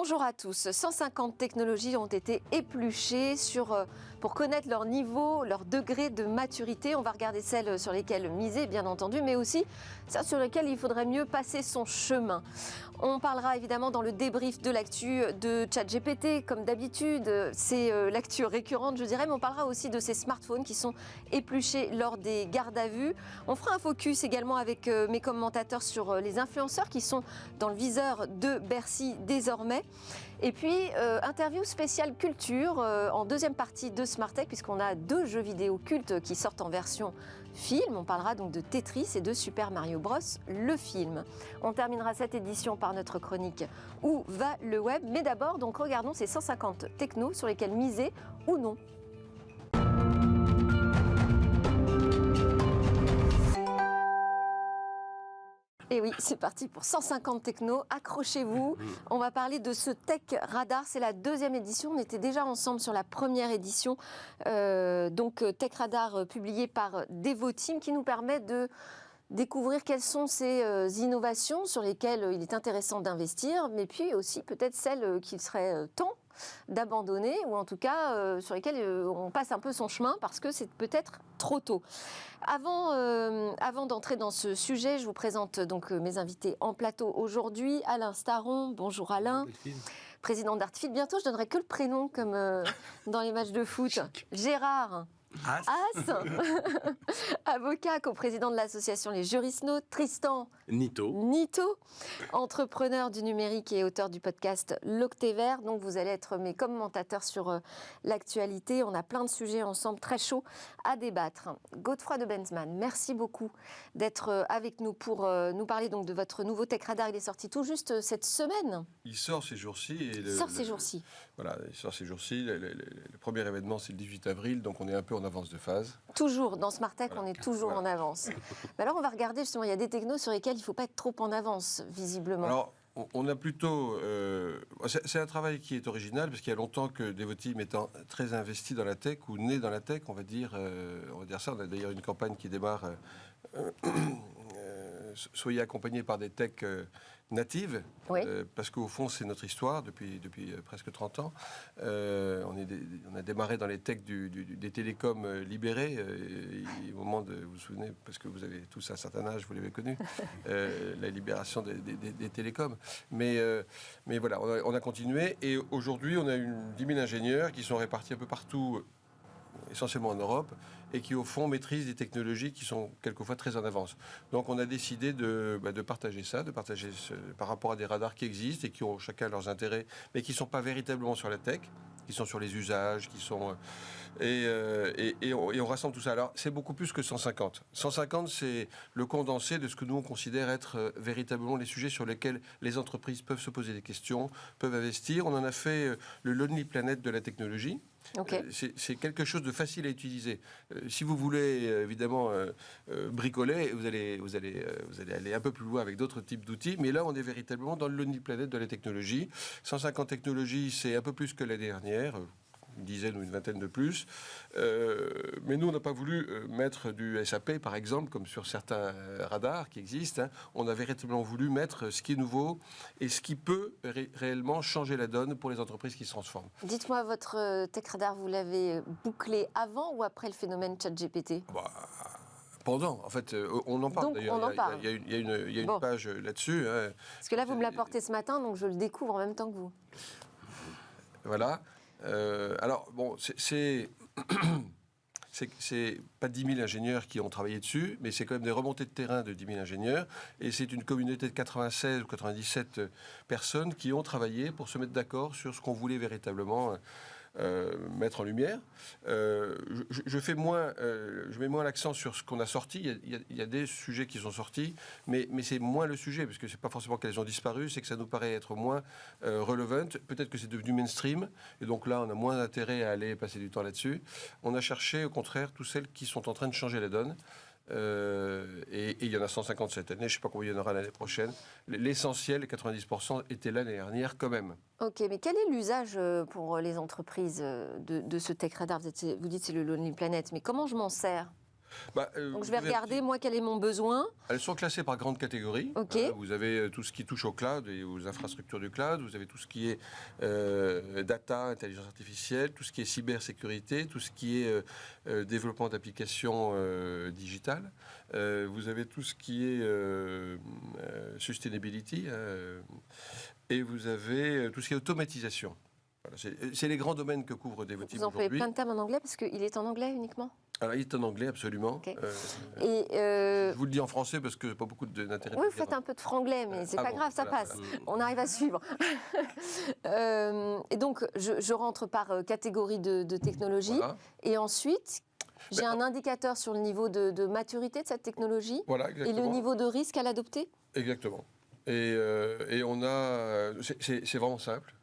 Bonjour à tous. 150 technologies ont été épluchées pour connaître leur niveau, leur degré de maturité. On va regarder celles sur lesquelles miser, bien entendu, mais aussi celles sur lesquelles il faudrait mieux passer son chemin. On parlera évidemment dans le débrief de l'actu de ChatGPT, comme d'habitude. C'est l'actu récurrente, je dirais, mais on parlera aussi de ces smartphones qui sont épluchés lors des gardes à vue. On fera un focus également avec mes commentateurs sur les influenceurs qui sont dans le viseur de Bercy désormais. Et puis, interview spéciale culture en deuxième partie de Smart Tech, puisqu'on a 2 jeux vidéo cultes qui sortent en version film. On parlera donc de Tetris et de Super Mario Bros, le film. On terminera cette édition par notre chronique Où va le web? Mais d'abord, donc, regardons ces 150 technos sur lesquels miser ou non. Et oui, c'est parti pour 150 technos. Accrochez-vous. On va parler de ce Tech Radar. C'est la 2e édition. On était déjà ensemble sur la première édition. Donc Tech Radar publié par Devoteam qui nous permet de découvrir quelles sont ces innovations sur lesquelles il est intéressant d'investir, mais puis aussi peut-être celles qu'il serait temps d'abandonner, ou en tout cas sur lesquelles on passe un peu son chemin parce que c'est peut-être trop tôt. Avant d'entrer dans ce sujet, je vous présente donc mes invités en plateau aujourd'hui. Alain Staron, bonjour Alain. Président d'Artfit. Bientôt, je donnerai que le prénom comme dans les matchs de foot. Gérard As. Avocat, coprésident de l'association Les Jurisnautes. Tristan Nito, entrepreneur du numérique et auteur du podcast L'Octet Vert. Donc vous allez être mes commentateurs sur l'actualité. On a plein de sujets ensemble très chauds à débattre. Godefroy de Benzmann, merci beaucoup d'être avec nous pour nous parler donc de votre nouveau Tech Radar. Il est sorti tout juste cette semaine. Il sort ces jours-ci. Voilà, il sort ces jours-ci. Le premier événement, c'est le 18 avril, donc on est un peu en avance de phase. Toujours, dans Smart Tech, on est toujours en avance. Mais alors, on va regarder, justement, il y a des technos sur lesquels il ne faut pas être trop en avance, visiblement. Alors, on a plutôt... c'est un travail qui est original, parce qu'il y a longtemps que Devoteam étant très investi dans la tech, ou né dans la tech, on va dire ça. On a d'ailleurs une campagne qui démarre... soyez accompagnés par des techs natives, oui. Parce qu'au fond, c'est notre histoire depuis presque 30 ans. On a démarré dans les techs des télécoms libérés, au moment de, vous vous souvenez, parce que vous avez tous un certain âge, vous l'avez connu, la libération des télécoms. Mais voilà, on a continué, et aujourd'hui, on a 10 000 ingénieurs qui sont répartis un peu partout, essentiellement en Europe, et qui au fond maîtrisent des technologies qui sont quelquefois très en avance. Donc on a décidé de partager ça, par rapport à des radars qui existent et qui ont chacun leurs intérêts, mais qui ne sont pas véritablement sur la tech, qui sont sur les usages, qui sont... Et on rassemble tout ça. Alors, c'est beaucoup plus que 150. 150, c'est le condensé de ce que nous, on considère être véritablement les sujets sur lesquels les entreprises peuvent se poser des questions, peuvent investir. On en a fait le Lonely Planet de la technologie. Okay. C'est quelque chose de facile à utiliser. Si vous voulez, évidemment, bricoler, vous allez aller un peu plus loin avec d'autres types d'outils, mais là, on est véritablement dans le Lonely Planet de la technologie. 150 technologies, c'est un peu plus que l'année dernière, une dizaine ou une vingtaine de plus. Mais nous, on n'a pas voulu mettre du SAP, par exemple, comme sur certains radars qui existent. Hein. On a véritablement voulu mettre ce qui est nouveau et ce qui peut réellement changer la donne pour les entreprises qui se transforment. Dites-moi, votre Tech Radar, vous l'avez bouclé avant ou après le phénomène ChatGPT ? Pendant, en fait, on en parle. Donc, d'ailleurs, il y a une page là-dessus. Hein. Parce que là, vous me l'apportez ce matin, donc je le découvre en même temps que vous. Voilà. Alors, bon, c'est pas 10 000 ingénieurs qui ont travaillé dessus, mais c'est quand même des remontées de terrain de 10 000 ingénieurs. Et c'est une communauté de 96 ou 97 personnes qui ont travaillé pour se mettre d'accord sur ce qu'on voulait véritablement mettre en lumière. Je mets moins l'accent sur ce qu'on a sorti. Il y a des sujets qui sont sortis, mais c'est moins le sujet, parce que c'est pas forcément qu'elles ont disparu, c'est que ça nous paraît être moins relevant. Peut-être que c'est devenu mainstream, et donc là, on a moins d'intérêt à aller passer du temps là-dessus. On a cherché, au contraire, toutes celles qui sont en train de changer la donne. Et il y en a 150 cette année, je ne sais pas combien il y en aura l'année prochaine. L'essentiel, les 90%, étaient l'année dernière quand même. Ok, mais quel est l'usage pour les entreprises de ce Tech Radar ? Vous dites c'est le Lonely Planet, mais comment je m'en sers ? Donc je vais regarder, moi, quel est mon besoin. Elles sont classées par grandes catégories. Okay. Vous avez tout ce qui touche au cloud et aux infrastructures du cloud. Vous avez tout ce qui est data, intelligence artificielle, tout ce qui est cybersécurité, tout ce qui est développement d'applications digitales. Vous avez tout ce qui est sustainability. Et vous avez tout ce qui est automatisation. Voilà, c'est les grands domaines que couvre Devoteam aujourd'hui. Vous employez plein de termes en anglais parce qu'il est en anglais uniquement ? Alors, il est en anglais, absolument. Okay. Je vous le dis en français parce que pas beaucoup d'intérêt. Oui, vous faites un peu de franglais, mais c'est pas grave, ça passe. Voilà. On arrive à suivre. Et donc, je rentre par catégorie de technologie. Voilà. Et ensuite, j'ai un indicateur sur le niveau de maturité de cette technologie. Voilà, exactement. Et le niveau de risque à l'adopter. Exactement. Et on a... C'est vraiment simple.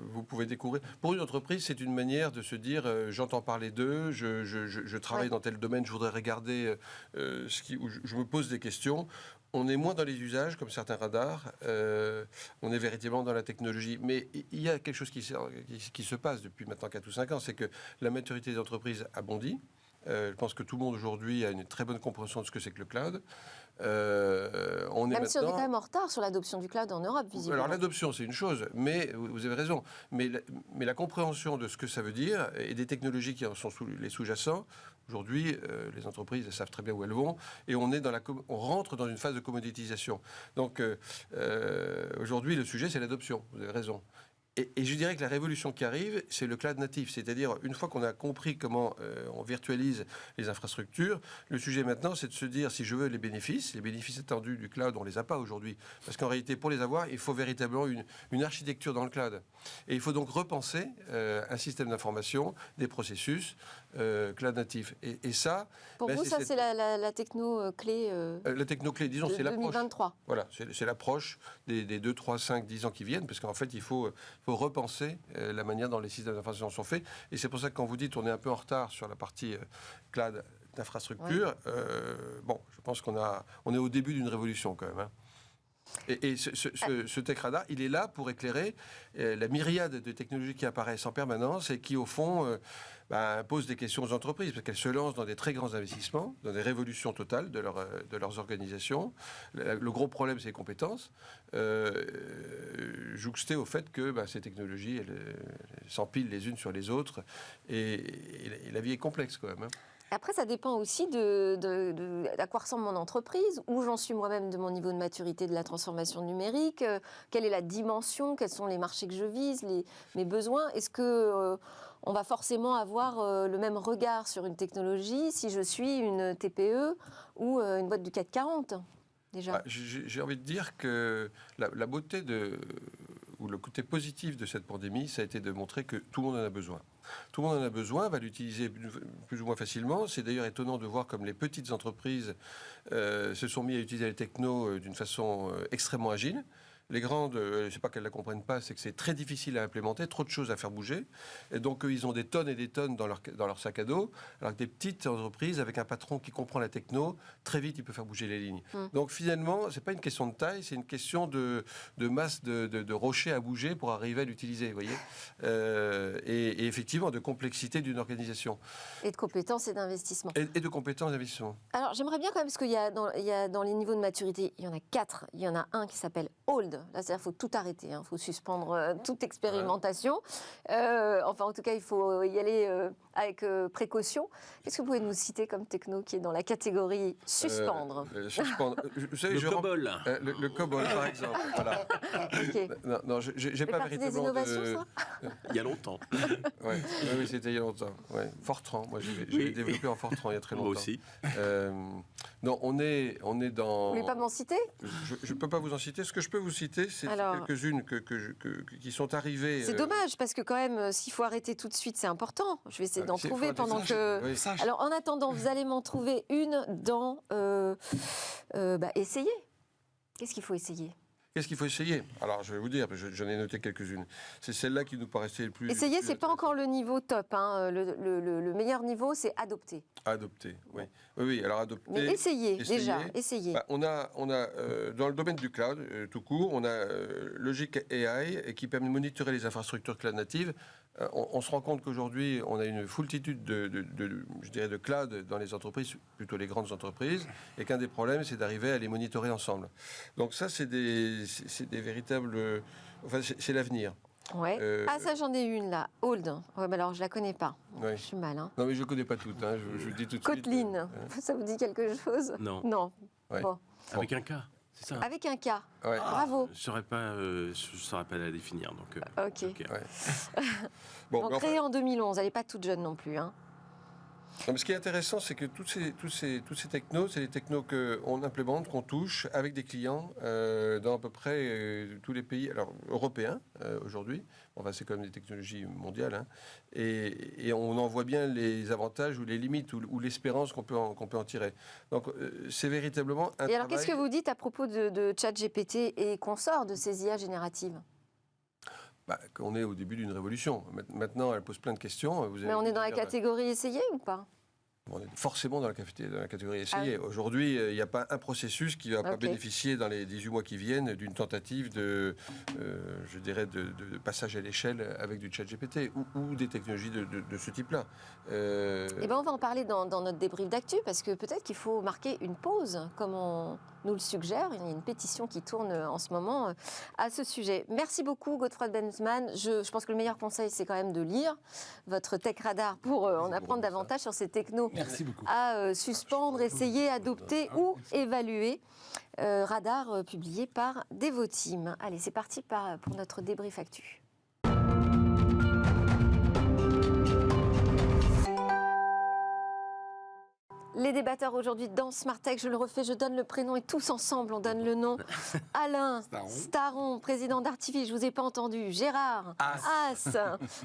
Vous pouvez découvrir. Pour une entreprise, c'est une manière de se dire j'entends parler d'eux, je travaille dans tel domaine, je voudrais regarder où je me pose des questions. On est moins dans les usages, comme certains radars. On est véritablement dans la technologie. Mais il y a quelque chose qui se passe depuis maintenant 4 ou 5 ans, c'est que la maturité des entreprises a bondi. Je pense que tout le monde aujourd'hui a une très bonne compréhension de ce que c'est que le cloud. Même si on est quand même en retard sur l'adoption du cloud en Europe, visiblement. Alors l'adoption, c'est une chose, mais vous avez raison. Mais la compréhension de ce que ça veut dire et des technologies qui en sont les sous-jacents, aujourd'hui, les entreprises elles savent très bien où elles vont et on rentre dans une phase de commoditisation. Donc aujourd'hui, le sujet, c'est l'adoption. Vous avez raison. Et je dirais que la révolution qui arrive, c'est le cloud natif. C'est-à-dire, une fois qu'on a compris comment on virtualise les infrastructures, le sujet maintenant, c'est de se dire, si je veux les bénéfices attendus du cloud, on ne les a pas aujourd'hui. Parce qu'en réalité, pour les avoir, il faut véritablement une architecture dans le cloud. Et il faut donc repenser un système d'information, des processus cloud natif. Et ça... Pour vous, ça, c'est la techno clé la techno clé, disons, c'est l'approche. 2023. Voilà, c'est l'approche des 2, 3, 5, 10 ans qui viennent, parce qu'en fait, il faut repenser la manière dont les systèmes d'information sont faits. Et c'est pour ça que quand vous dites on est un peu en retard sur la partie cloud d'infrastructure, bon, je pense on est au début d'une révolution quand même. Hein. Et ce Tech Radar, il est là pour éclairer la myriade de technologies qui apparaissent en permanence et qui, au fond, posent des questions aux entreprises, parce qu'elles se lancent dans des très grands investissements, dans des révolutions totales de leurs organisations. Le gros problème, c'est les compétences, jouxtées au fait que ces technologies, elles s'empilent les unes sur les autres, et la vie est complexe quand même. Hein. Après, ça dépend aussi à quoi ressemble mon entreprise, où j'en suis moi-même de mon niveau de maturité de la transformation numérique, quelle est la dimension, quels sont les marchés que je vise, mes besoins. Est-ce que on va forcément avoir le même regard sur une technologie si je suis une TPE ou une boîte du CAC 40 déjà? J'ai envie de dire que la beauté ou le côté positif de cette pandémie, ça a été de montrer que tout le monde en a besoin. Tout le monde en a besoin, va l'utiliser plus ou moins facilement. C'est d'ailleurs étonnant de voir comme les petites entreprises se sont mis à utiliser les technos d'une façon extrêmement agile. Les grandes, c'est pas qu'elles ne la comprennent pas, c'est que c'est très difficile à implémenter, trop de choses à faire bouger. Et donc, ils ont des tonnes et des tonnes dans leur sac à dos, alors que des petites entreprises, avec un patron qui comprend la techno, très vite, il peut faire bouger les lignes. Donc, finalement, c'est pas une question de taille, c'est une question de masse de rochers à bouger pour arriver à l'utiliser, vous voyez. Et effectivement, de complexité d'une organisation. Et de compétences et d'investissement. Et de compétences et d'investissement. Alors, j'aimerais bien quand même, parce qu'il y a dans les niveaux de maturité, il y en a 4. Il y en a un qui s'appelle Hold. Là, c'est-à-dire qu'il faut tout arrêter, il faut suspendre toute expérimentation. Enfin, en tout cas, il faut y aller avec précaution. Qu'est-ce que vous pouvez nous citer comme techno qui est dans la catégorie suspendre? Suspendre. Le COBOL. Le COBOL, par exemple. Voilà. Okay. Non, j'ai pas véritablement des innovations, ça il y a longtemps. Oui, c'était il y a longtemps. Ouais. Fortran, moi j'ai développé en Fortran il y a très longtemps. Moi aussi. Non, on est dans... Vous voulez pas m'en citer? Je ne peux pas vous en citer. Ce que je peux vous citer, c'est quelques-unes qui sont arrivées. C'est dommage, parce que quand même, s'il faut arrêter tout de suite, c'est important. Je vais essayer d'en trouver pendant que... Oui. Alors, en attendant, vous allez m'en trouver une dans... essayer. Qu'est-ce qu'il faut essayer? Qu'est-ce qu'il faut essayer? Alors, je vais vous dire, j'en ai noté quelques-unes. C'est celle-là qui nous paraissait le plus... Essayer, c'est pas encore le niveau top. Hein. Le meilleur niveau, c'est adopter. Adopter, oui. Oui, alors adopter... Mais essayer. Déjà, essayer. On a dans le domaine du cloud, tout court, on a Logic AI qui permet de monitorer les infrastructures cloud natives On se rend compte qu'aujourd'hui, on a une foultitude je dirais de cloud dans les entreprises, plutôt les grandes entreprises, et qu'un des problèmes, c'est d'arriver à les monitorer ensemble. Donc ça, c'est des véritables... Enfin, c'est l'avenir. Ouais. Ça j'en ai une là, Hold. Ouais, alors je la connais pas. Ouais. Je suis mal. Hein. Non mais je connais pas toutes. Hein. Je le dis tout de suite. Kotlin, ça vous dit quelque chose? Non. Non. Ouais. Bon. Avec un cas, c'est ça? Avec un cas. Ouais. Bravo. Je ne saurais pas la définir. Donc, Ok. Ouais. Bon, Donc, créée en 2011, elle n'est pas toute jeune non plus. Hein. Non, mais ce qui est intéressant, c'est que tous ces technos, c'est les technos qu'on implémente, qu'on touche avec des clients dans à peu près tous les pays européens aujourd'hui. Enfin, c'est quand même des technologies mondiales. Hein. Et on en voit bien les avantages ou les limites ou l'espérance qu'on peut en tirer. Donc, c'est véritablement un Et alors, travail... qu'est-ce que vous dites à propos de ChatGPT et consorts de ces IA génératives? Qu'on est au début d'une révolution. Maintenant, elle pose plein de questions. Mais on est dans la catégorie essayée ou pas? On est forcément dans la catégorie essayée. Ah oui. Aujourd'hui, il n'y a pas un processus qui ne va pas bénéficier dans les 18 mois qui viennent d'une tentative de passage à l'échelle avec du ChatGPT ou des technologies de ce type-là. Eh ben, on va en parler dans notre débrief d'actu, parce que peut-être qu'il faut marquer une pause, comme on nous le suggère. Il y a une pétition qui tourne en ce moment à ce sujet. Merci beaucoup, Godefroy Benzmann. Je pense que le meilleur conseil, c'est quand même de lire votre Tech Radar pour en apprendre davantage sur ces technos. Merci beaucoup. À suspendre, essayer, adopter ou évaluer. Radar publié par Devoteam. Allez, c'est parti pour notre débrief actu. Les débatteurs aujourd'hui dans Smart Tech, je le refais, je donne le prénom et tous ensemble, on donne le nom. Alain Staron, président d'Artifice, je ne vous ai pas entendu. Gérard As,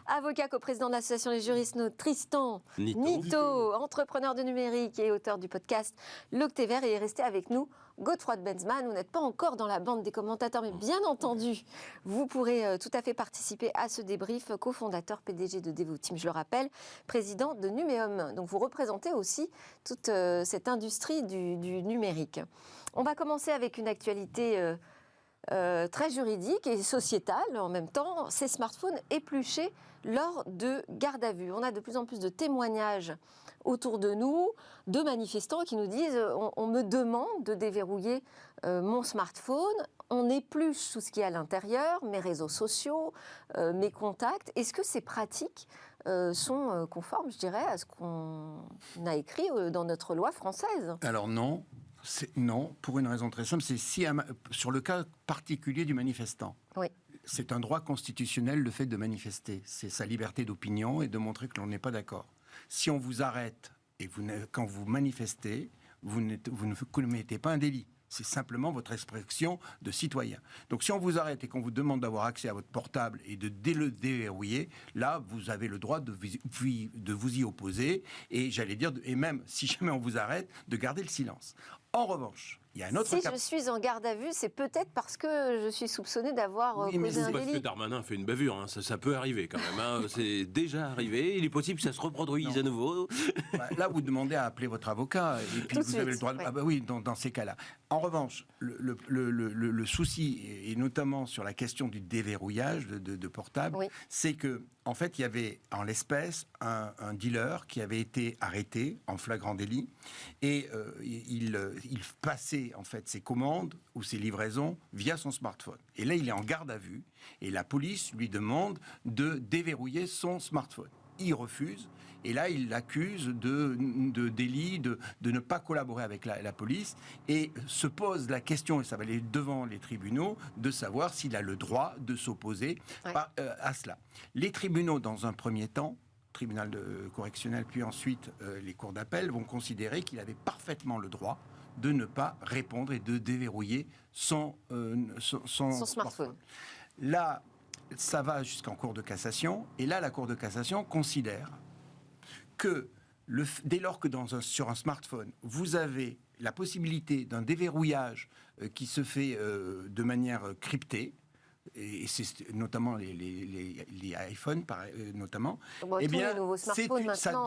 avocat co-président de l'association des juristes, Tristan Nito, entrepreneur de numérique et auteur du podcast L'Octévert, et restez avec nous. Godefroy Benzmann, vous n'êtes pas encore dans la bande des commentateurs, mais bien entendu, vous pourrez tout à fait participer à ce débrief, cofondateur PDG de Devoteam, je le rappelle, président de Numéum. Donc vous représentez aussi toute cette industrie du numérique. On va commencer avec une actualité très juridique et sociétale en même temps, ces smartphones épluchés lors de garde à vue. On a de plus en plus de témoignages autour de nous, de manifestants qui nous disent on me demande de déverrouiller mon smartphone, on épluche tout ce qu'il y a à l'intérieur, mes réseaux sociaux, mes contacts. Est-ce que ces pratiques sont conformes, je dirais, à ce qu'on a écrit dans notre loi française? Alors non. Non, pour une raison très simple, c'est sur le cas particulier du manifestant. Oui. C'est un droit constitutionnel le fait de manifester. C'est sa liberté d'opinion et de montrer que l'on n'est pas d'accord. Si on vous arrête et quand vous manifestez, vous ne commettez pas un délit. C'est simplement votre expression de citoyen. Donc si on vous arrête et qu'on vous demande d'avoir accès à votre portable et de le déverrouiller, là, vous avez le droit de vous y opposer et j'allais dire, et même si jamais on vous arrête, de garder le silence. En revanche, il y a un autre cas. Si je suis en garde à vue, c'est peut-être parce que je suis soupçonnée d'avoir causé un délit. Parce que Darmanin fait une bavure, hein. Ça peut arriver quand même. Hein. C'est déjà arrivé. Il est possible que ça se reproduise à nouveau. Là, vous demandez à appeler votre avocat et puis vous avez le droit. Ah bah oui, dans ces cas-là. En revanche, le souci, et notamment sur la question du déverrouillage de portable, c'est que en fait, il y avait en l'espèce un dealer qui avait été arrêté en flagrant délit et il passait en fait ses commandes ou ses livraisons via son smartphone. Et là, il est en garde à vue et la police lui demande de déverrouiller son smartphone. Il refuse et là, il l'accuse de délit, de ne pas collaborer avec la police et se pose la question, et ça va aller devant les tribunaux, de savoir s'il a le droit de s'opposer à cela. Les tribunaux, dans un premier temps, tribunal correctionnel, puis ensuite les cours d'appel, vont considérer qu'il avait parfaitement le droit de ne pas répondre et de déverrouiller son smartphone. Là, ça va jusqu'en cour de cassation, et là, la cour de cassation considère que dès lors que sur un smartphone, vous avez la possibilité d'un déverrouillage qui se fait de manière cryptée, et c'est notamment les iPhones, notamment. Bon, tous les nouveaux smartphones maintenant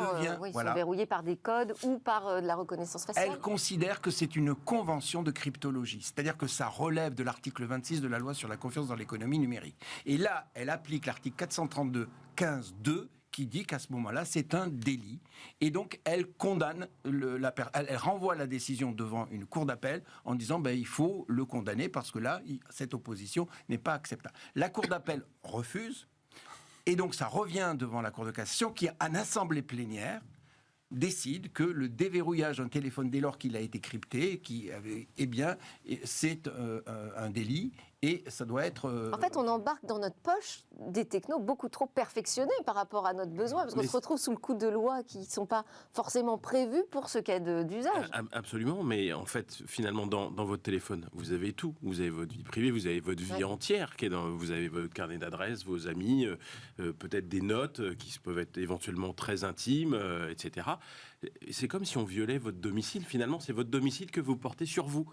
sont verrouillés par des codes ou par de la reconnaissance faciale. Elle considère que c'est une convention de cryptologie, c'est-à-dire que ça relève de l'article 26 de la loi sur la confiance dans l'économie numérique. Et là, elle applique l'article 432.15.2 qui dit qu'à ce moment-là, c'est un délit. Et donc, elle condamne, elle renvoie la décision devant une cour d'appel en disant il faut le condamner parce que là, cette opposition n'est pas acceptable. La cour d'appel refuse, et donc ça revient devant la cour de cassation qui, en assemblée plénière, décide que le déverrouillage d'un téléphone dès lors qu'il a été crypté, c'est un délit et ça doit être... En fait, on embarque dans notre poche des technos beaucoup trop perfectionnés par rapport à notre besoin, parce qu'on se retrouve sous le coup de lois qui ne sont pas forcément prévues pour ce cas d'usage. Absolument, mais en fait, finalement, dans votre téléphone, vous avez tout. Vous avez votre vie privée, vous avez votre vie entière, vous avez votre carnet d'adresses, vos amis, peut-être des notes qui peuvent être éventuellement très intimes, etc. C'est comme si on violait votre domicile. Finalement, c'est votre domicile que vous portez sur vous.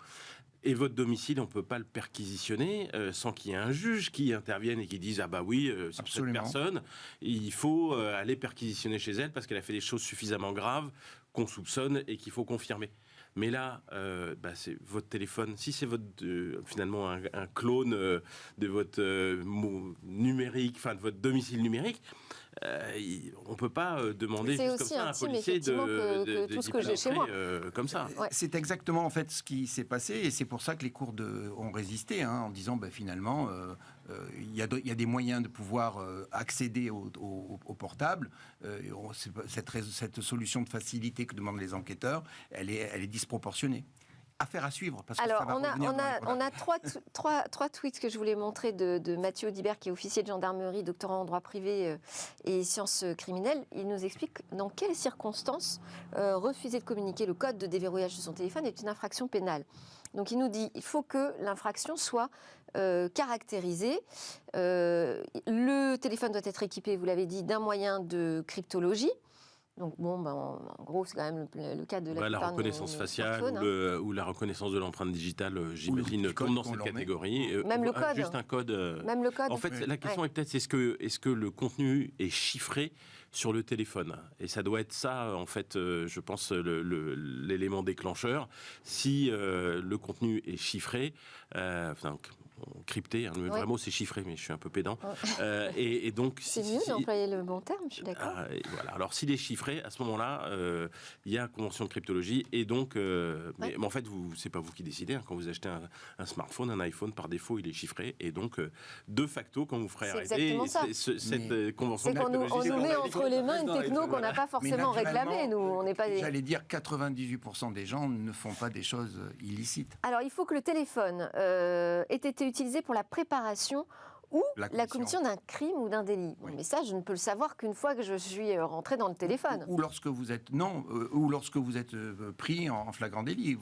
Et votre domicile, on ne peut pas le perquisitionner sans qu'il y ait un juge qui intervienne et qui dise « Ah bah oui, c'est cette personne, il faut aller perquisitionner chez elle parce qu'elle a fait des choses suffisamment graves qu'on soupçonne et qu'il faut confirmer. » Mais là, c'est votre téléphone. Si c'est finalement un clone de votre numérique, enfin de votre domicile numérique, on ne peut pas demander juste comme ça à un policier que tout ce que j'ai chez moi. Comme ça. Ouais. C'est exactement en fait ce qui s'est passé et c'est pour ça que les cours ont résisté en disant finalement il y a des moyens de pouvoir accéder au portable. Cette solution de facilité que demandent les enquêteurs, elle est disproportionnée. Affaire à suivre. Parce que alors, ça va on a trois tweets que je voulais montrer de Mathieu Audibert, qui est officier de gendarmerie, doctorant en droit privé et sciences criminelles. Il nous explique dans quelles circonstances refuser de communiquer le code de déverrouillage de son téléphone est une infraction pénale. Donc il nous dit qu'il faut que l'infraction soit caractérisée. Le téléphone doit être équipé, vous l'avez dit, d'un moyen de cryptologie. Donc en gros, c'est quand même le cas de la reconnaissance faciale ou la reconnaissance de l'empreinte digitale, j'imagine, tombe dans cette catégorie. Même le code. Juste un code. Même le code. En fait, la question est peut-être est-ce que le contenu est chiffré sur le téléphone? Et ça doit être ça, en fait, je pense, l'élément déclencheur. Si le contenu est chiffré, crypté, le vrai mot c'est chiffré, mais je suis un peu pédant. Et donc, c'est mieux d'employer le bon terme, je suis d'accord. Voilà. Alors s'il est chiffré, à ce moment-là, il y a convention de cryptologie, et donc, mais en fait, c'est pas vous qui décidez. Quand vous achetez un smartphone, un iPhone, par défaut, il est chiffré, et donc, de facto, quand vous ferez arrêter cette convention de cryptologie, on nous met entre les mains une techno qu'on n'a pas forcément réclamée. Nous, on n'est pas. J'allais dire 98% des gens ne font pas des choses illicites. Alors, il faut que le téléphone ait été utilisé pour la préparation ou la commission d'un crime ou d'un délit. Oui. Mais ça, je ne peux le savoir qu'une fois que je suis rentré dans le téléphone. Ou lorsque vous êtes pris en flagrant délit.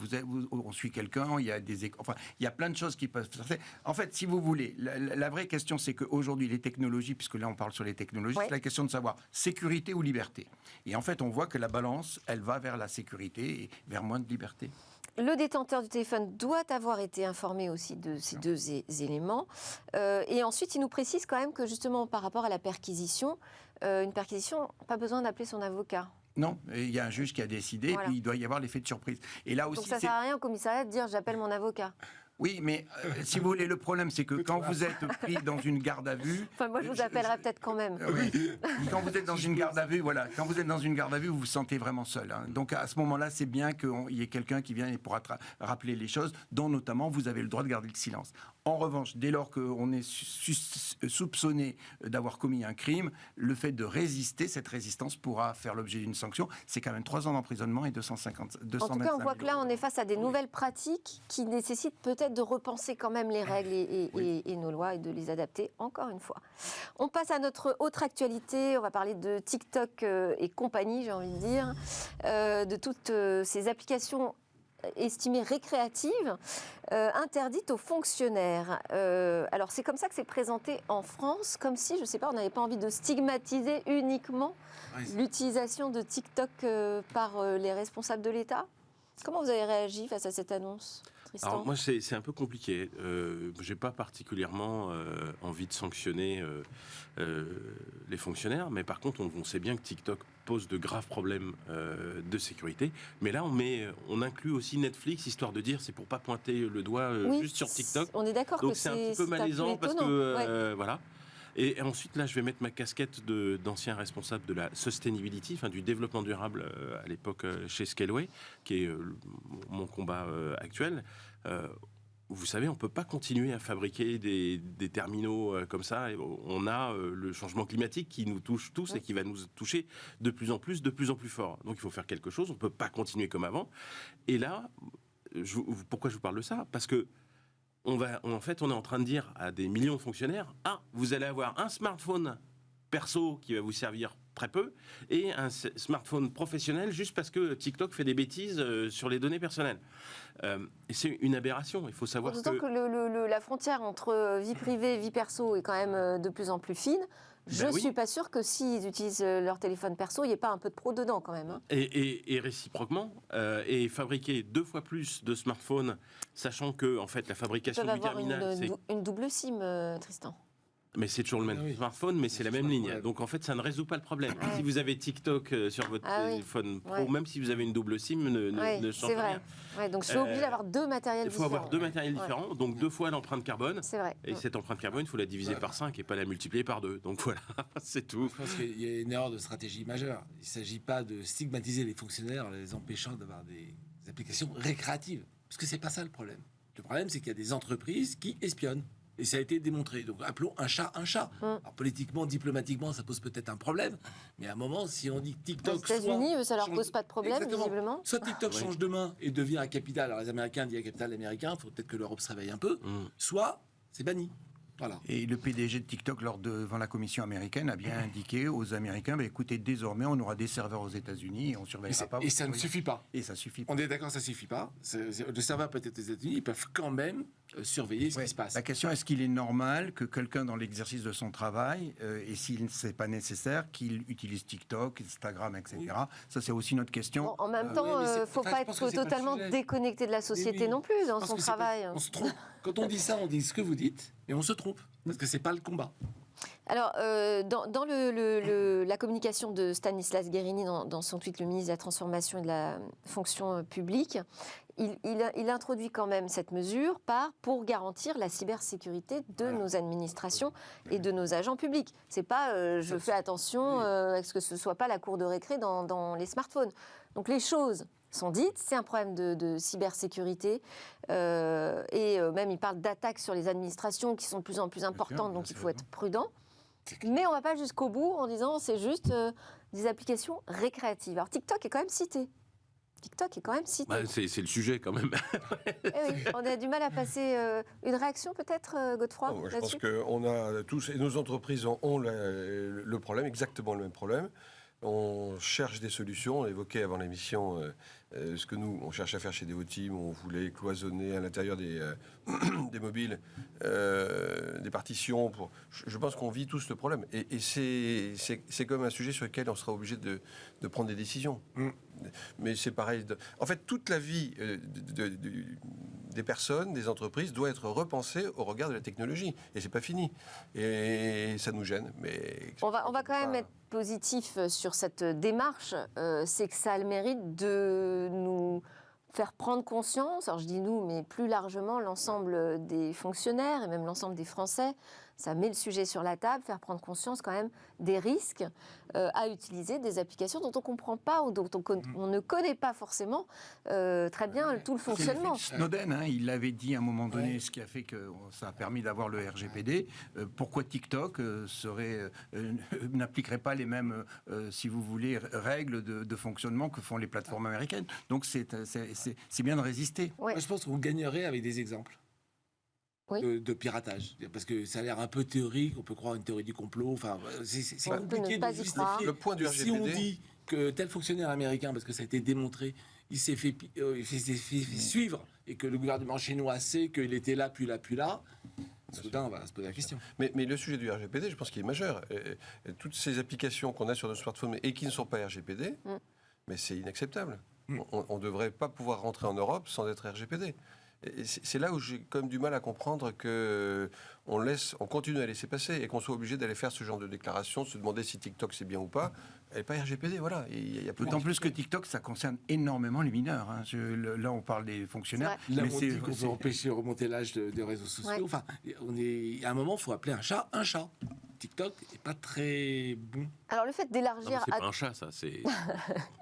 On suit quelqu'un, il y a plein de choses qui peuvent se passer. En fait, si vous voulez, la vraie question, c'est qu'aujourd'hui, les technologies, puisque là on parle sur les technologies, c'est la question de savoir sécurité ou liberté. Et en fait, on voit que la balance, elle va vers la sécurité et vers moins de liberté. Le détenteur du téléphone doit avoir été informé aussi de ces deux éléments. Et ensuite, il nous précise quand même que justement, par rapport à la perquisition, une perquisition, pas besoin d'appeler son avocat. Non, il y a un juge qui a décidé, et puis il doit y avoir l'effet de surprise. Et là aussi, donc ça ne sert à rien au commissariat de dire « j'appelle mon avocat ». Oui, mais si vous voulez, le problème, c'est que quand vous êtes pris dans une garde à vue... Enfin, moi, je vous appellerai peut-être quand même. Oui. Quand vous êtes dans une garde à vue, vous vous sentez vraiment seul. Donc, à ce moment-là, c'est bien qu'il y ait quelqu'un qui vienne et pourra rappeler les choses, dont notamment, vous avez le droit de garder le silence. En revanche, dès lors qu'on est soupçonné d'avoir commis un crime, le fait de résister, cette résistance pourra faire l'objet d'une sanction. C'est quand même 3 ans d'emprisonnement et 225 000 En tout cas, on voit que là, on est face à des nouvelles pratiques qui nécessitent peut-être de repenser quand même les règles et nos lois et de les adapter, encore une fois. On passe à notre autre actualité. On va parler de TikTok et compagnie, j'ai envie de dire, de toutes ces applications estimées récréatives, interdites aux fonctionnaires. Alors c'est comme ça que c'est présenté en France, comme si, je ne sais pas, on n'avait pas envie de stigmatiser uniquement l'utilisation de TikTok par les responsables de l'État. Comment vous avez réagi face à cette annonce, Tristan ? Alors moi, c'est un peu compliqué. J'ai pas particulièrement envie de sanctionner les fonctionnaires, mais par contre, on sait bien que TikTok pose de graves problèmes de sécurité. Mais là, on inclut aussi Netflix, histoire de dire, c'est pour pas pointer le doigt juste sur TikTok. On est d'accord. Donc que c'est un petit peu malaisant parce que voilà. Et ensuite, là, je vais mettre ma casquette d'ancien responsable de la sustainability, du développement durable à l'époque chez Scaleway, qui est mon combat actuel. Vous savez, on ne peut pas continuer à fabriquer des terminaux comme ça. On a le changement climatique qui nous touche tous et qui va nous toucher de plus en plus fort. Donc il faut faire quelque chose. On ne peut pas continuer comme avant. Et là, pourquoi je vous parle de ça ? Parce que on est en train de dire à des millions de fonctionnaires, vous allez avoir un smartphone perso qui va vous servir très peu et un smartphone professionnel juste parce que TikTok fait des bêtises sur les données personnelles. Et c'est une aberration. Il faut savoir D'autant que la frontière entre vie privée et vie perso est quand même de plus en plus fine. Je ne suis pas sûre que s'ils utilisent leur téléphone perso, il n'y ait pas un peu de pro dedans quand même. Et réciproquement, et fabriquer 2 fois plus de smartphones, sachant que en fait la fabrication du terminal, c'est une double SIM, Tristan. Mais c'est toujours le même smartphone, mais c'est la même ligne. Donc en fait, ça ne résout pas le problème. Si vous avez TikTok sur votre téléphone pro, même si vous avez une double SIM, ne change rien. Donc je suis obligée d'avoir 2 matériels différents. Il faut avoir 2 matériels différents, donc 2 fois l'empreinte carbone. C'est vrai. Et cette empreinte carbone, il faut la diviser par 5 et pas la multiplier par 2. Donc voilà, c'est tout. Je pense qu'il y a une erreur de stratégie majeure. Il ne s'agit pas de stigmatiser les fonctionnaires en les empêchant d'avoir des applications récréatives. Parce que c'est pas ça le problème. Le problème, c'est qu'il y a des entreprises qui espionnent. Et ça a été démontré. Donc appelons un chat un chat. Alors politiquement, diplomatiquement, ça pose peut-être un problème. Mais à un moment, si on dit que TikTok... Aux États-Unis, ça leur pose pas de problème, visiblement. Soit TikTok change demain et devient un capital. Alors les Américains disent un capital américain, il faut peut-être que l'Europe se réveille un peu. Soit c'est banni. Voilà. Et le PDG de TikTok, devant la commission américaine, a bien indiqué aux Américains, écoutez, désormais, on aura des serveurs aux États-Unis et on ne surveillera pas. Et ça ne suffit pas. Et ça suffit pas. On est d'accord, ça ne suffit pas. Le serveur peut être aux États-Unis, ils peuvent quand même surveiller ce qui se passe. La question, est-ce qu'il est normal que quelqu'un, dans l'exercice de son travail, et s'il ne c'est pas nécessaire, qu'il utilise TikTok, Instagram, etc. Ça, c'est aussi notre question. Bon, en même temps, il ne faut pas être totalement déconnecté de la société non plus dans son travail. On se trompe. Quand on dit ça, on dit ce que vous dites, et on se trompe. Parce que ce n'est pas le combat. Alors, dans la communication de Stanislas Guerini, dans son tweet, le ministre de la Transformation et de la Fonction publique, il introduit quand même cette mesure pour garantir la cybersécurité de nos administrations et de nos agents publics. C'est pas je fais attention à ce que ce soit pas la cour de récré dans les smartphones. Donc les choses sont dites, c'est un problème de cybersécurité et même il parle d'attaques sur les administrations qui sont de plus en plus importantes, donc il faut être prudent. Mais on ne va pas jusqu'au bout en disant c'est juste des applications récréatives. Alors TikTok est quand même cité. C'est le sujet quand même. On a du mal à passer. Une réaction peut-être, Godefroy, je pense qu'on a tous, et nos entreprises ont le problème, exactement le même problème. On cherche des solutions. On évoquait avant l'émission ce que nous, on cherche à faire chez Devoteam. On voulait cloisonner à l'intérieur des mobiles des partitions. Je pense qu'on vit tous le problème. Et c'est comme un sujet sur lequel on sera obligé de prendre des décisions. Mais c'est pareil. En fait, toute la vie des personnes, des entreprises, doit être repensée au regard de la technologie. Et c'est pas fini. Et ça nous gêne. Mais on va quand même être positif sur cette démarche. C'est que ça a le mérite de nous faire prendre conscience, alors je dis nous, mais plus largement l'ensemble des fonctionnaires et même l'ensemble des Français, ça met le sujet sur la table, faire prendre conscience quand même des risques à utiliser des applications dont on ne comprend pas ou dont on ne connaît pas forcément très bien tout le fonctionnement. Snowden, il l'avait dit à un moment donné, ce qui a fait que ça a permis d'avoir le RGPD. Pourquoi TikTok n'appliquerait pas les mêmes, si vous voulez, règles de fonctionnement que font les plateformes américaines. Donc c'est bien de résister. Moi, je pense que vous gagnerez avec des exemples. De piratage. Parce que ça a l'air un peu théorique, on peut croire une théorie du complot, enfin, c'est compliqué de justifier. Le point du RGPD. Si on dit que tel fonctionnaire américain, parce que ça a été démontré, il s'est fait suivre, et que le gouvernement chinois sait qu'il était là, puis là, soudain, on va se poser la question. Mais le sujet du RGPD, je pense qu'il est majeur. Toutes ces applications qu'on a sur nos smartphones et qui ne sont pas RGPD, mais c'est inacceptable. on ne devrait pas pouvoir rentrer en Europe sans être RGPD. Et c'est là où j'ai quand même du mal à comprendre qu'on continue à laisser passer et qu'on soit obligé d'aller faire ce genre de déclaration, se demander si TikTok c'est bien ou pas. Elle n'est pas RGPD, voilà. D'autant plus que TikTok, ça concerne énormément les mineurs. Hein. Là, on parle des fonctionnaires. Là, on dit qu'on veut empêcher de remonter l'âge des réseaux sociaux. Ouais. Enfin, à un moment, il faut appeler un chat un chat. TikTok n'est pas très bon. Alors le fait d'élargir, c'est pas un chat, ça. C'est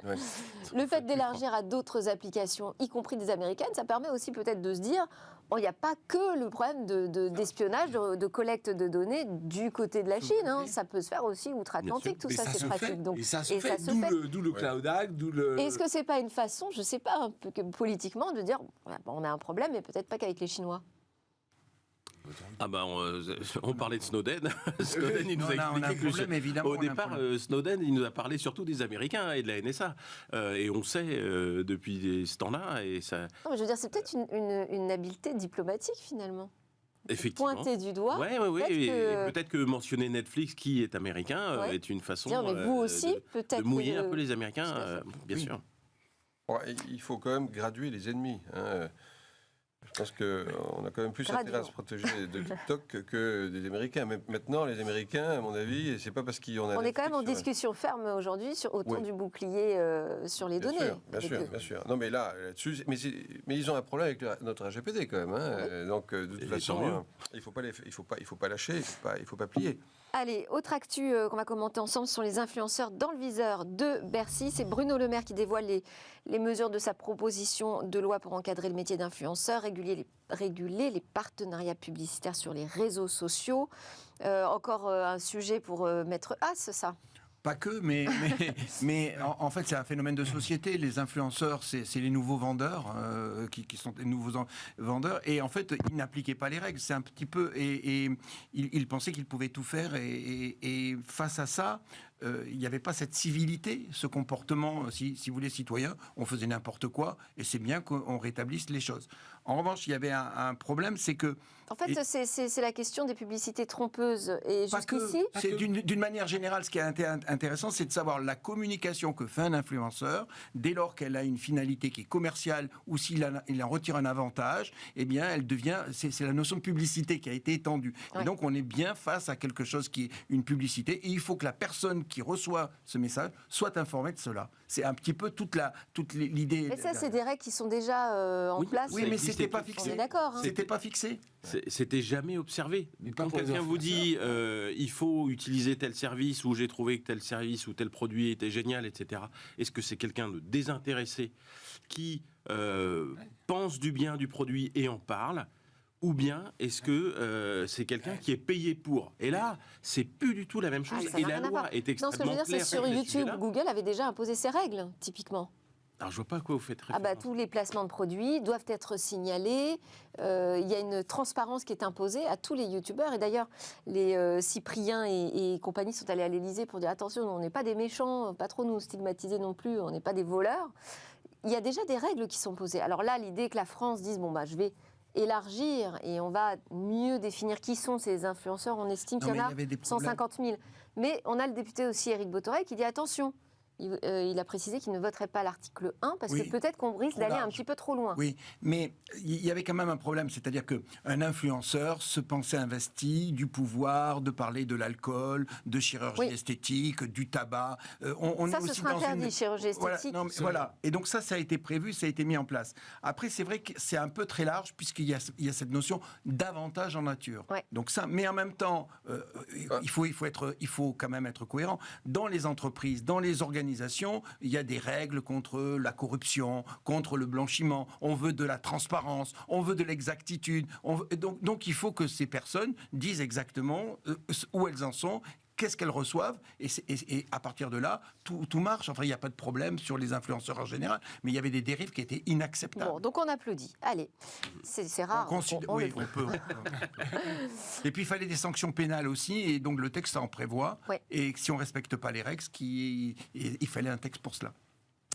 le fait d'élargir à d'autres applications, y compris des américaines, ça permet aussi peut-être de se dire, il n'y a pas que le problème d'espionnage, de collecte de données du côté de la Chine. Hein. Ça peut se faire aussi outre-Atlantique, tout ça, c'est pratique. Donc, et ça se fait. D'où le Cloud Act, d'où le. Est-ce que c'est pas une façon, je sais pas, un peu politiquement, de dire, on a un problème, mais peut-être pas qu'avec les Chinois. Ah bah on parlait de Snowden. Snowden, il nous a expliqué que au départ, Snowden, il nous a parlé surtout des Américains et de la NSA. Et on sait depuis ce temps-là. Et ça... Non, mais je veux dire, c'est peut-être une habileté diplomatique finalement. Effectivement. Pointer du doigt. Oui. Peut-être que mentionner Netflix, qui est américain, est une façon mais vous aussi, de mouiller un peu les Américains, bien sûr. Bon, il faut quand même graduer les ennemis. Hein. Je pense qu'on a quand même plus intérêt à se protéger de TikTok que des Américains. Mais maintenant, les Américains, à mon avis, c'est pas parce qu'ils ont... On est quand même en discussion ferme aujourd'hui autour du bouclier sur les données. Bien sûr. Non, mais là-dessus... Mais ils ont un problème avec notre RGPD, quand même. Hein. Donc, de toute façon, il faut pas lâcher, il faut pas plier. Allez, autre actu qu'on va commenter ensemble sont les influenceurs dans le viseur de Bercy. C'est Bruno Le Maire qui dévoile les mesures de sa proposition de loi pour encadrer le métier d'influenceur, réguler les partenariats publicitaires sur les réseaux sociaux. Encore un sujet pour Maître Haas, ça ? Pas que, mais en fait, c'est un phénomène de société. Les influenceurs, c'est les nouveaux vendeurs qui sont les nouveaux vendeurs. Et en fait, ils n'appliquaient pas les règles. C'est un petit peu... Et ils pensaient qu'ils pouvaient tout faire. Et face à ça, il n'y avait pas cette civilité, ce comportement, si vous voulez, citoyen. On faisait n'importe quoi. Et c'est bien qu'on rétablisse les choses. En revanche, il y avait un problème, c'est que... En fait, c'est la question des publicités trompeuses. Et jusqu'ici... C'est d'une manière générale, ce qui est intéressant, c'est de savoir la communication que fait un influenceur, dès lors qu'elle a une finalité qui est commerciale ou s'il en retire un avantage, eh bien, elle devient... C'est la notion de publicité qui a été étendue. Ouais. Et donc, on est bien face à quelque chose qui est une publicité. Et il faut que la personne qui reçoit ce message soit informée de cela. C'est un petit peu toute l'idée... Mais ça, c'est des règles qui sont déjà en place. Oui, mais c'était pas fixé. On est d'accord. Hein. C'était pas fixé. C'était jamais observé. Quand quelqu'un vous dit il faut utiliser tel service ou j'ai trouvé que tel service ou tel produit était génial, etc. Est-ce que c'est quelqu'un de désintéressé qui pense du bien du produit et en parle, ou bien est-ce que c'est quelqu'un qui est payé pour? Et là, c'est plus du tout la même chose. Et la loi est extrêmement claire. Non, ce que je veux dire, c'est sur YouTube, Google avait déjà imposé ses règles, typiquement. Alors, je vois pas à quoi vous faites référence. Tous les placements de produits doivent être signalés. Il y a une transparence qui est imposée à tous les youtubeurs. Et d'ailleurs, les Cyprien et compagnie sont allés à l'Élysée pour dire attention, on n'est pas des méchants, pas trop nous stigmatiser non plus, on n'est pas des voleurs. Il y a déjà des règles qui sont posées. Alors là, l'idée que la France dise je vais élargir et on va mieux définir qui sont ces influenceurs, on estime qu'il y en a 150 000. Mais on a le député aussi, Éric Bothorel, qui dit attention. Il a précisé qu'il ne voterait pas l'article 1 parce que peut-être qu'on risque d'aller un petit peu trop loin. Oui, mais il y avait quand même un problème, c'est-à-dire qu'un influenceur se pensait investi du pouvoir de parler de l'alcool, de chirurgie esthétique, du tabac. Ça, ce sera interdit, chirurgie esthétique. Voilà. Et donc ça a été prévu, ça a été mis en place. Après, c'est vrai que c'est un peu très large puisqu'il y a cette notion d'avantage en nature. Ouais. Donc ça, mais en même temps, il faut quand même être cohérent. Dans les entreprises, dans les organisations, il y a des règles contre la corruption, contre le blanchiment. On veut de la transparence, on veut de l'exactitude. Donc il faut que ces personnes disent exactement où elles en sont, qu'est-ce qu'elles reçoivent, et à partir de là, tout marche. Enfin, il n'y a pas de problème sur les influenceurs en général, mais il y avait des dérives qui étaient inacceptables. Bon, donc on applaudit. Allez, c'est rare. On peut. Et puis, il fallait des sanctions pénales aussi, et donc le texte en prévoit. Ouais. Et si on ne respecte pas les règles, il fallait un texte pour cela.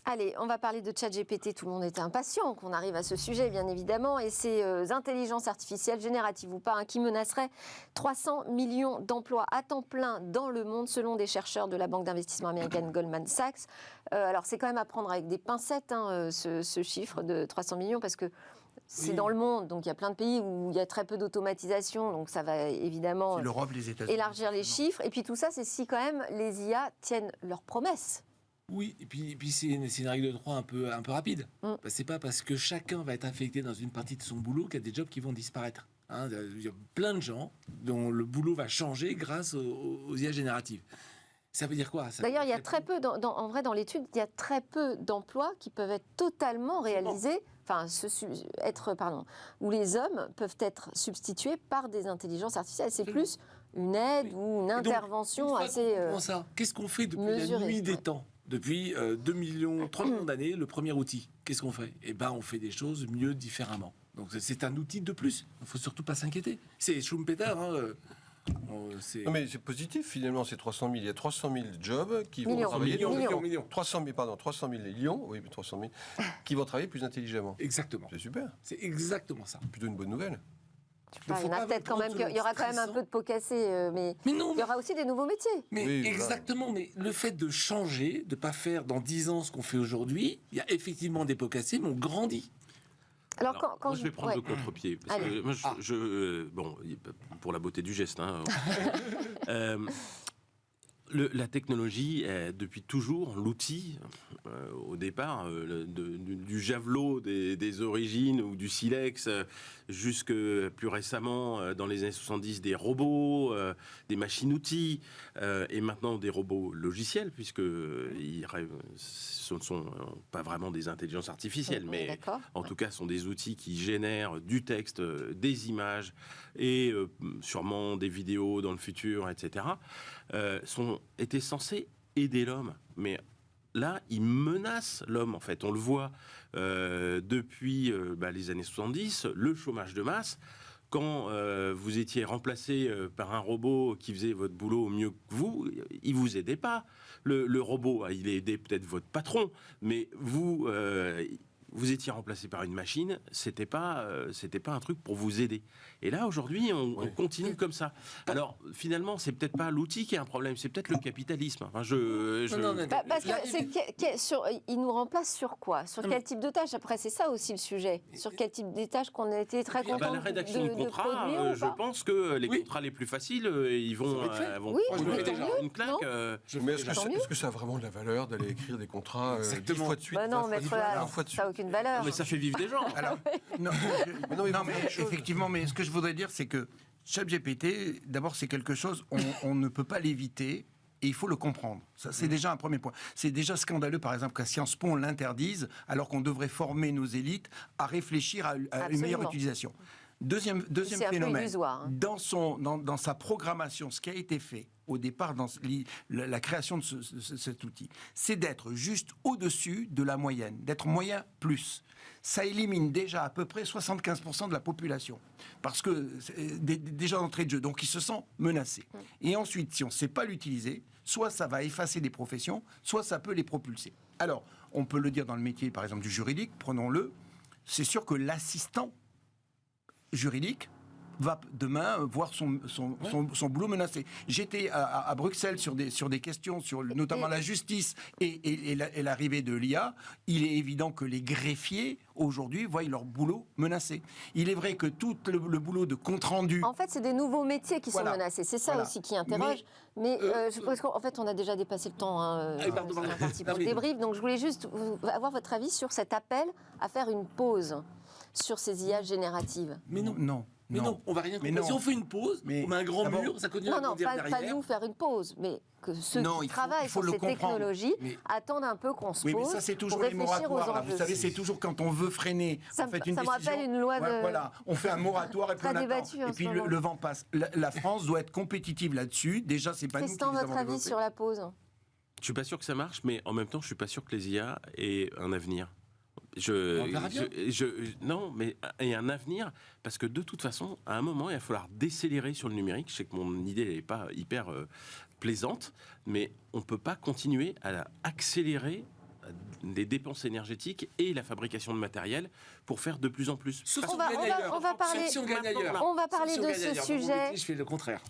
Allez, on va parler de ChatGPT. Tout le monde était impatient qu'on arrive à ce sujet, bien évidemment. Et ces intelligences artificielles, génératives ou pas, qui menaceraient 300 millions d'emplois à temps plein dans le monde, selon des chercheurs de la banque d'investissement américaine Goldman Sachs. Alors, c'est quand même à prendre avec des pincettes, ce chiffre de 300 millions, parce que c'est dans le monde, donc il y a plein de pays où il y a très peu d'automatisation, donc ça va évidemment élargir les chiffres. Et puis tout ça, c'est si quand même les IA tiennent leurs promesses. Oui, et puis c'est une règle de droit un peu rapide. C'est pas parce que chacun va être affecté dans une partie de son boulot qu'il y a des jobs qui vont disparaître. Il y a plein de gens dont le boulot va changer grâce aux IA génératives. Ça veut dire quoi? D'ailleurs, il y a très peu, en vrai, dans l'étude, il y a très peu d'emplois qui peuvent être totalement réalisés, où les hommes peuvent être substitués par des intelligences artificielles. C'est plus une aide ou une intervention assez Qu'est-ce qu'on fait depuis la nuit des temps? Depuis 3 millions d'années, le premier outil, qu'est-ce qu'on fait? Eh bien, on fait des choses mieux, différemment. Donc, c'est un outil de plus. Il ne faut surtout pas s'inquiéter. C'est Schumpeter. Non, mais c'est positif, finalement, ces 300 000. Il y a 300 000 jobs qui vont travailler... Millions. 300 000 millions, oui, 300 000, qui vont travailler plus intelligemment. Exactement. C'est super. C'est exactement ça. Plutôt une bonne nouvelle. Il y en a peut-être quand même, il y aura quand même un peu de pots cassés, mais non, il y aura aussi des nouveaux métiers. Mais oui, exactement, mais le fait de changer, de ne pas faire dans 10 ans ce qu'on fait aujourd'hui, il y a effectivement des pots cassés, mais on grandit. Alors, quand moi, je vais prendre le contre-pied. Parce que moi, pour la beauté du geste. La technologie est depuis toujours l'outil, au départ, du javelot des origines ou du silex, jusque plus récemment, dans les années 70, des robots, des machines-outils, et maintenant des robots logiciels, puisque ce ne sont pas vraiment des intelligences artificielles, mais en tout cas sont des outils qui génèrent du texte, des images et sûrement des vidéos dans le futur, etc., étaient censés aider l'homme. Mais là, ils menacent l'homme, en fait. On le voit depuis les années 70, le chômage de masse. Quand vous étiez remplacé par un robot qui faisait votre boulot mieux que vous, il ne vous aidait pas. Le robot, il aidait peut-être votre patron, mais vous étiez remplacé par une machine, c'était pas un truc pour vous aider. Et là, aujourd'hui, on continue comme ça. Alors, finalement, c'est peut-être pas l'outil qui est un problème, c'est peut-être le capitalisme. Enfin, parce que il nous remplace sur quoi? Sur quel type de tâches? Après, c'est ça aussi le sujet. Sur quel type de tâches qu'on a été très contents la rédaction de contrats, je pense que les contrats les plus faciles, ils vont oui, je me fais déjà une claque. Mais est-ce que ça a vraiment de la valeur d'aller écrire des contrats 10 fois de suite? Non, maître, ça n'a aucune valeur. Mais ça fait vivre des gens. Alors, mais effectivement, mais ce que je voudrais dire, c'est que ChatGPT, d'abord, c'est quelque chose, on ne peut pas l'éviter. Et il faut le comprendre. Ça, c'est déjà un premier point. C'est déjà scandaleux, par exemple, qu'à Sciences Po, on l'interdise, alors qu'on devrait former nos élites à réfléchir à une meilleure utilisation. Deuxième phénomène, dans sa programmation, ce qui a été fait au départ dans la création de cet outil, c'est d'être juste au-dessus de la moyenne, d'être moyen plus. Ça élimine déjà à peu près 75% de la population, parce que déjà d'entrée de jeu, donc ils se sentent menacés. Et ensuite, si on ne sait pas l'utiliser, soit ça va effacer des professions, soit ça peut les propulser. Alors, on peut le dire dans le métier, par exemple, du juridique, prenons-le, c'est sûr que l'assistant juridique va demain voir son boulot menacé. J'étais à Bruxelles sur des questions sur notamment la justice et l'arrivée de l'IA. Il est évident que les greffiers, aujourd'hui, voient leur boulot menacé. Il est vrai que tout le boulot de compte-rendu... En fait, c'est des nouveaux métiers qui sont menacés. C'est ça aussi qui interroge. Mais je pense qu'en fait, on a déjà dépassé le temps. On est parti pour le débrief. Donc, je voulais juste avoir votre avis sur cet appel à faire une pause sur ces IA génératives. Mais non. Mais non, on va rien comprendre. Si on fait une pause, on met un grand mur, ça continue à grandir derrière. Pas nous faire une pause, mais que ceux qui travaillent sur ces technologies attendent un peu qu'on se pose. Oui, mais ça, c'est toujours les moratoires. Vous savez, c'est toujours quand on veut freiner, on fait une décision. Ça me rappelle une loi de... Voilà, on fait un moratoire et puis on attend. Et puis le vent passe. La France doit être compétitive là-dessus. Déjà, c'est pas nous qui les avons développés. Votre avis sur la pause? Je suis pas sûr que ça marche, mais en même temps, je suis pas sûr que les IA aient un avenir. Non, mais il y a un avenir, parce que de toute façon, à un moment, il va falloir décélérer sur le numérique. Je sais que mon idée n'est pas hyper plaisante, mais on ne peut pas continuer à accélérer des dépenses énergétiques et la fabrication de matériel pour faire de plus en plus. On va parler de ce sujet, je fais le contraire.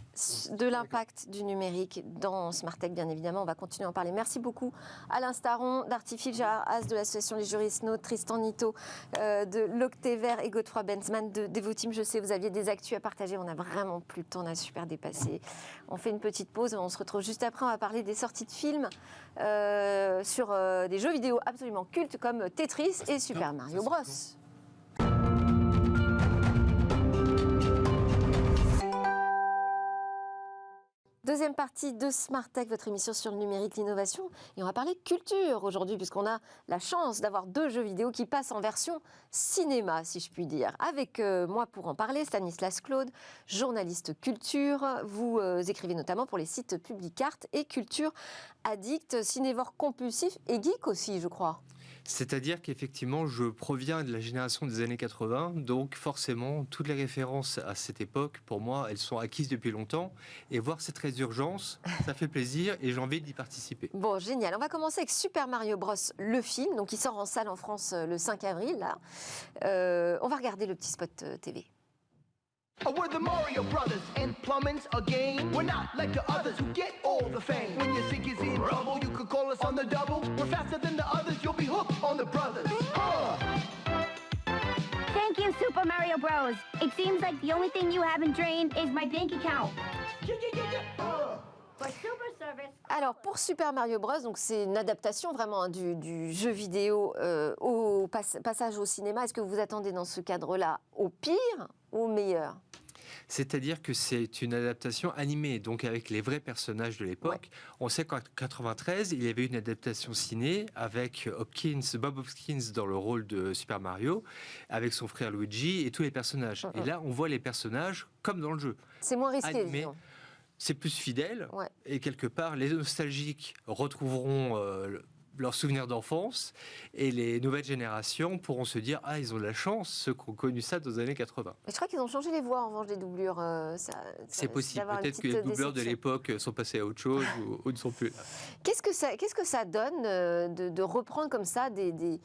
de l'impact du numérique dans Smart Tech, bien évidemment. On va continuer à en parler. Merci beaucoup Alain Staron, d'Artifil, Gérard Haas de l'association Les Juristes No, Tristan Nito de l'Octévert et Godefroy Benzmann de Devoteam. Je sais, vous aviez des actus à partager. On n'a vraiment plus le temps, on a super dépassé. On fait une petite pause, on se retrouve juste après. On va parler des sorties de films sur des jeux vidéo absolument cultes comme Tetris et Super Mario Bros. Deuxième partie de Smart Tech, votre émission sur le numérique, l'innovation. Et on va parler culture aujourd'hui, puisqu'on a la chance d'avoir 2 jeux vidéo qui passent en version cinéma, si je puis dire. Avec moi pour en parler, Stanislas Claude, journaliste culture. Vous écrivez notamment pour les sites Publicart et Culture Addict, cinévore compulsif et geek aussi, je crois. C'est-à-dire qu'effectivement, je proviens de la génération des années 80, donc forcément, toutes les références à cette époque, pour moi, elles sont acquises depuis longtemps. Et voir cette résurgence, ça fait plaisir et j'ai envie d'y participer. Bon, génial. On va commencer avec Super Mario Bros, le film, donc il sort en salle en France le 5 avril. Là. On va regarder le petit spot TV. We're the Mario Brothers, and plumbing's a game. We're not like the others who get all the fame. When your sink is in trouble, you could call us on the double. We're faster than the others, you'll be hooked on the brothers. Thank you, Super Mario Bros. It seems like the only thing you haven't drained is my bank account. Alors pour Super Mario Bros, donc c'est une adaptation vraiment du jeu vidéo au passage au cinéma. Est-ce que vous attendez dans ce cadre-là au pire ou au meilleur ? C'est-à-dire que c'est une adaptation animée, donc avec les vrais personnages de l'époque. Ouais. On sait qu'en 1993, il y avait une adaptation ciné avec Bob Hopkins dans le rôle de Super Mario, avec son frère Luigi et tous les personnages. Et là, on voit les personnages comme dans le jeu. C'est moins risqué, animé. Disons. C'est plus fidèle, ouais. Et quelque part, les nostalgiques retrouveront leurs souvenirs d'enfance, et les nouvelles générations pourront se dire « Ah, ils ont de la chance, ceux qui ont connu ça dans les années 80 ». Mais je crois qu'ils ont changé les voix, en revanche, des doublures. C'est possible, peut-être que les doubleurs de l'époque sont passés à autre chose ou ne sont plus là. Qu'est-ce que ça donne de reprendre comme ça des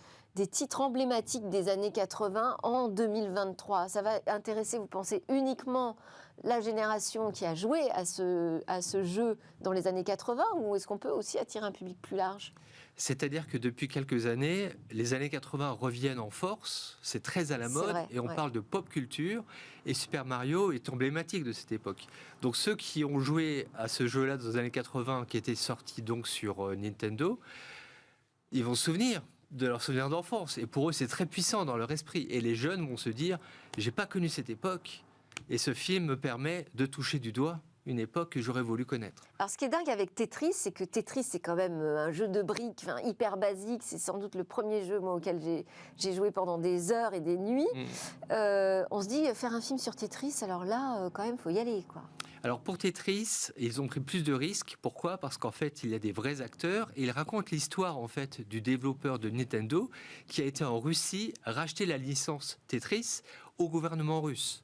titres emblématiques des années 80 en 2023 ? Ça va intéresser, vous pensez, uniquement la génération qui a joué à ce jeu dans les années 80, ou est-ce qu'on peut aussi attirer un public plus large ? C'est-à-dire que depuis quelques années, les années 80 reviennent en force, c'est très à la mode, vrai, et on parle de pop culture, et Super Mario est emblématique de cette époque. Donc ceux qui ont joué à ce jeu-là dans les années 80, qui était sorti donc sur Nintendo, ils vont se souvenir de leurs souvenirs d'enfance, et pour eux c'est très puissant dans leur esprit, et les jeunes vont se dire « j'ai pas connu cette époque », et ce film me permet de toucher du doigt une époque que j'aurais voulu connaître. Alors, ce qui est dingue avec Tetris, c'est que Tetris, c'est quand même un jeu de briques hyper basique. C'est sans doute le premier jeu auquel j'ai joué pendant des heures et des nuits. On se dit, faire un film sur Tetris, alors là, quand même, il faut y aller, quoi. Alors pour Tetris, ils ont pris plus de risques. Pourquoi ? Parce qu'en fait, il y a des vrais acteurs et ils racontent l'histoire en fait du développeur de Nintendo qui a été en Russie racheter la licence Tetris au gouvernement russe.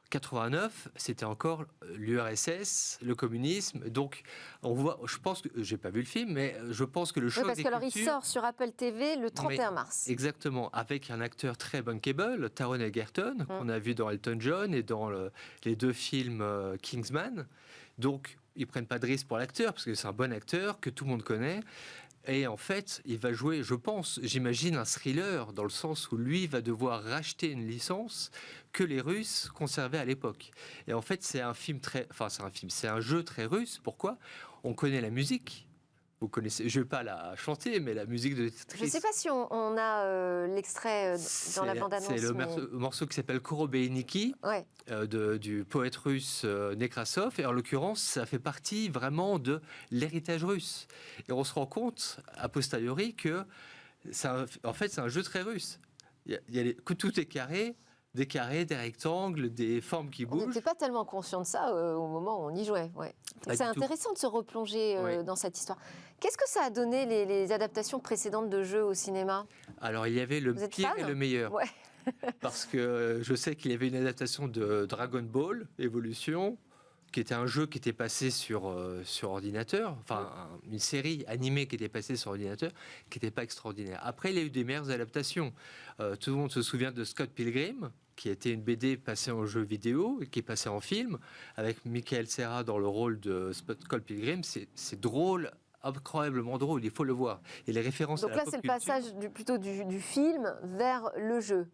89, c'était encore l'URSS, le communisme. Donc, on voit. Je pense que j'ai pas vu le film, mais je pense que le choc des cultures. Il sort sur Apple TV le 31 mars. Exactement, avec un acteur très bankable, Taron Egerton, qu'on a vu dans Elton John et dans les 2 films Kingsman. Donc, ils prennent pas de risque pour l'acteur parce que c'est un bon acteur que tout le monde connaît. Et en fait, il va jouer, je pense, j'imagine, un thriller, dans le sens où lui va devoir racheter une licence que les Russes conservaient à l'époque. Et en fait, c'est un jeu très russe. Pourquoi ? On connaît la musique. Vous connaissez, je ne vais pas la chanter, mais la musique de Tetris. Je ne sais pas si on a l'extrait dans la bande-annonce. C'est le morceau qui s'appelle Korobeiniki, ouais. Du poète russe Nekrasov. Et en l'occurrence, ça fait partie vraiment de l'héritage russe. Et on se rend compte, a posteriori, que en fait, c'est un jeu très russe. Que tout est carré. Des carrés, des rectangles, des formes qui bougent. On n'était pas tellement conscient de ça au moment où on y jouait. Ouais. C'est intéressant de se replonger dans cette histoire. Qu'est-ce que ça a donné les adaptations précédentes de jeux au cinéma ? Alors, il y avait le pire et le meilleur. Ouais. Parce que je sais qu'il y avait une adaptation de Dragon Ball, Evolution, qui était un jeu qui était passé sur ordinateur, enfin une série animée qui était passée sur ordinateur, qui n'était pas extraordinaire. Après, il y a eu des meilleures adaptations. Tout le monde se souvient de Scott Pilgrim, qui était une BD passée en jeu vidéo et qui est passée en film, avec Michael Cera dans le rôle de Scott Pilgrim. C'est drôle, incroyablement drôle, il faut le voir. Et les références. Donc là, c'est le passage plutôt du film vers le jeu.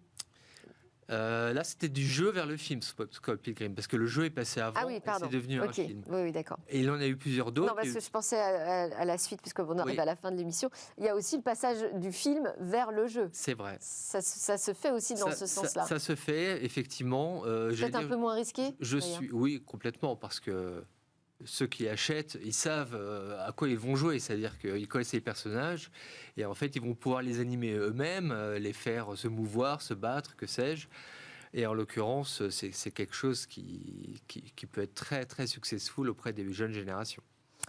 Là, c'était du jeu vers le film, Scott Pilgrim, parce que le jeu est passé avant, et c'est devenu un film. Oui, d'accord. Et il en a eu plusieurs d'autres. Non, parce que je pensais à la suite, puisqu'on arrive à la fin de l'émission. Il y a aussi le passage du film vers le jeu. C'est vrai. Ça se fait aussi dans ce sens-là. Ça se fait, effectivement. Peut-être un peu moins risqué. Oui, complètement, parce que ceux qui achètent, ils savent à quoi ils vont jouer, c'est-à-dire qu'ils connaissent les personnages et en fait ils vont pouvoir les animer eux-mêmes, les faire se mouvoir, se battre, que sais-je. Et en l'occurrence, c'est quelque chose qui peut être très très successful auprès des jeunes générations.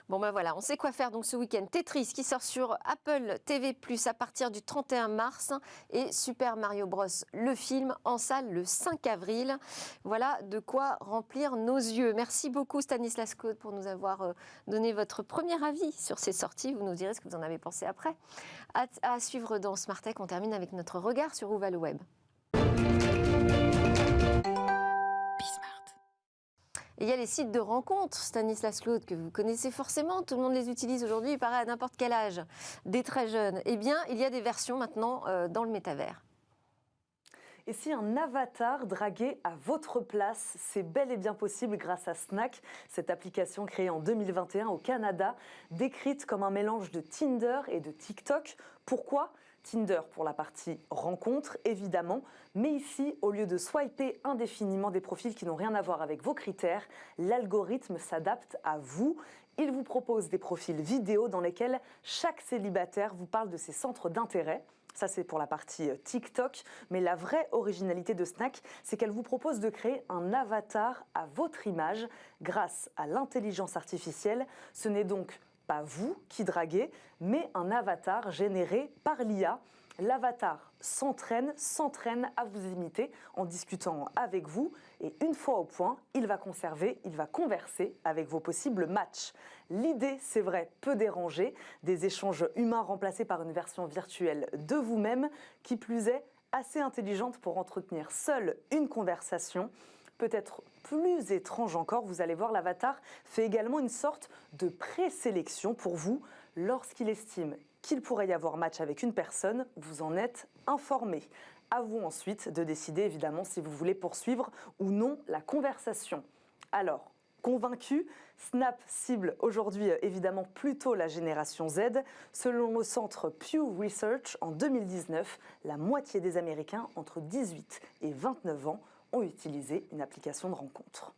Bon ben voilà, on sait quoi faire donc ce week-end. Tetris qui sort sur Apple TV+ à partir du 31 mars et Super Mario Bros. Le film en salle le 5 avril. Voilà de quoi remplir nos yeux. Merci beaucoup Stanislas Claude pour nous avoir donné votre premier avis sur ces sorties. Vous nous direz ce que vous en avez pensé après. À suivre dans Smart Tech, on termine avec notre regard sur où va le web. Et il y a les sites de rencontres, Stanislas Claude, que vous connaissez forcément. Tout le monde les utilise aujourd'hui, il paraît à n'importe quel âge, des très jeunes. Eh bien, il y a des versions maintenant dans le métavers. Et si un avatar draguait à votre place, c'est bel et bien possible grâce à Snack, cette application créée en 2021 au Canada, décrite comme un mélange de Tinder et de TikTok. Pourquoi ? Tinder pour la partie rencontre, évidemment, mais ici, au lieu de swiper indéfiniment des profils qui n'ont rien à voir avec vos critères, l'algorithme s'adapte à vous. Il vous propose des profils vidéo dans lesquels chaque célibataire vous parle de ses centres d'intérêt. Ça, c'est pour la partie TikTok. Mais la vraie originalité de Snack, c'est qu'elle vous propose de créer un avatar à votre image grâce à l'intelligence artificielle. Ce n'est donc pas vous qui draguez, mais un avatar généré par l'IA. L'avatar s'entraîne à vous imiter en discutant avec vous. Et une fois au point, il va converser avec vos possibles matchs. L'idée, c'est vrai, peut déranger. Des échanges humains remplacés par une version virtuelle de vous-même, qui plus est assez intelligente pour entretenir seule une conversation. Peut-être plus étrange encore, vous allez voir, l'avatar fait également une sorte de présélection pour vous. Lorsqu'il estime qu'il pourrait y avoir match avec une personne, vous en êtes informé. À vous ensuite de décider évidemment si vous voulez poursuivre ou non la conversation. Alors, convaincu, Snap cible aujourd'hui évidemment plutôt la génération Z. Selon le centre Pew Research, en 2019, la moitié des Américains entre 18 et 29 ans ont utilisé une application de rencontre.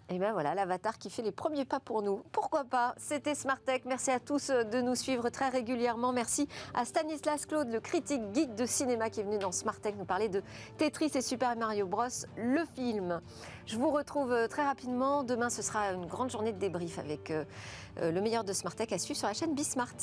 Et bien voilà, l'avatar qui fait les premiers pas pour nous. Pourquoi pas? C'était Smart Tech. Merci à tous de nous suivre très régulièrement. Merci à Stanislas Claude, le critique geek de cinéma qui est venu dans Smart Tech nous parler de Tetris et Super Mario Bros, le film. Je vous retrouve très rapidement. Demain, ce sera une grande journée de débrief avec le meilleur de Smart Tech à suivre sur la chaîne Bismart.